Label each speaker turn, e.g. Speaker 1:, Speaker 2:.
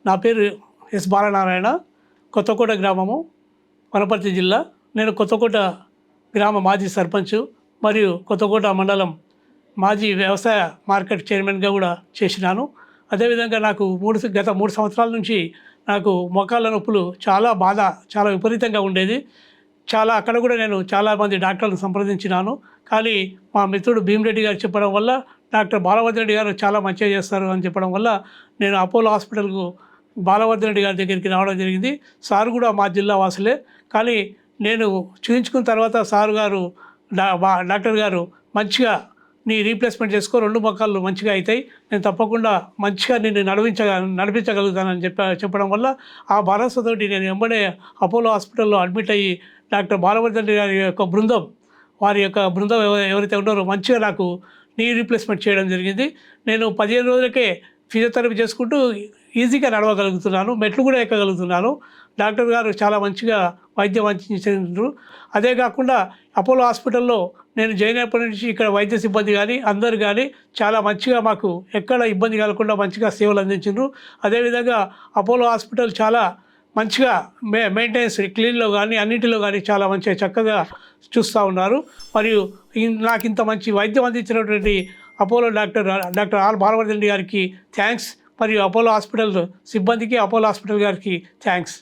Speaker 1: నా పేరు ఎస్ బాలనారాయణ, కొత్తకోట గ్రామము, వనపర్తి జిల్లా. నేను కొత్తకోట గ్రామ మాజీ సర్పంచ్ మరియు కొత్తకోట మండలం మాజీ వ్యవసాయ మార్కెట్ చైర్మన్గా కూడా చేసినాను. అదేవిధంగా నాకు గత 3 సంవత్సరాల నుంచి నాకు మోకాళ్ళ నొప్పులు చాలా విపరీతంగా ఉండేది. అక్కడ కూడా నేను చాలామంది డాక్టర్లను సంప్రదించినాను. కానీ మా మిత్రుడు భీమిరెడ్డి గారు చెప్పడం వల్ల, డాక్టర్ బాలవర్ధన్ రెడ్డి గారు చాలా మంచిగా చేస్తారు అని చెప్పడం వల్ల నేను అపోలో హాస్పిటల్కు బాలవర్ధన్ రెడ్డి గారి దగ్గరికి రావడం జరిగింది. సార్ కూడా మా జిల్లా వాసులే. కానీ నేను చూయించుకున్న తర్వాత సారు గారు, డాక్టర్ గారు మంచిగా నీ రీప్లేస్మెంట్ చేసుకో, 2 మోకాళ్ళు మంచిగా అవుతాయి, నేను తప్పకుండా మంచిగా నిన్ను నడిపించగలుగుతానని చెప్పడం వల్ల ఆ భరోసాతోటి నేను వెంబడే అపోలో హాస్పిటల్లో అడ్మిట్ అయ్యి డాక్టర్ బాలవర్ధన్ రెడ్డి గారి యొక్క వారి యొక్క బృందం ఎవరైతే ఉన్నారో మంచిగా నాకు నీ రీప్లేస్మెంట్ చేయడం జరిగింది. నేను 15 రోజులకే ఫిజియోథెరపీ చేసుకుంటూ ఈజీగా నడవగలుగుతున్నాను, మెట్లు కూడా ఎక్కగలుగుతున్నాను. డాక్టర్ గారు చాలా మంచిగా వైద్యం అందించారు. అదే కాకుండా అపోలో హాస్పిటల్లో నేను జాయిన్ అయినప్పటి నుంచి ఇక్కడ వైద్య సిబ్బంది కానీ అందరు కానీ చాలా మంచిగా మాకు ఎక్కడ ఇబ్బంది కలగకుండా మంచిగా సేవలు అందించారు. అదేవిధంగా అపోలో హాస్పిటల్ చాలా మంచిగా మెయింటెనెన్స్, క్లీన్లో కానీ అన్నింటిలో కానీ చాలా మంచిగా చక్కగా చూస్తూ ఉన్నారు. మరియు నాకు ఇంత మంచి వైద్యం అందించినటువంటి Apollo doctor R Balavardhan Reddy గారికి థ్యాంక్స్. మరియు అపోలో హాస్పిటల్ సిబ్బందికి, అపోలో హాస్పిటల్ గారికి థ్యాంక్స్.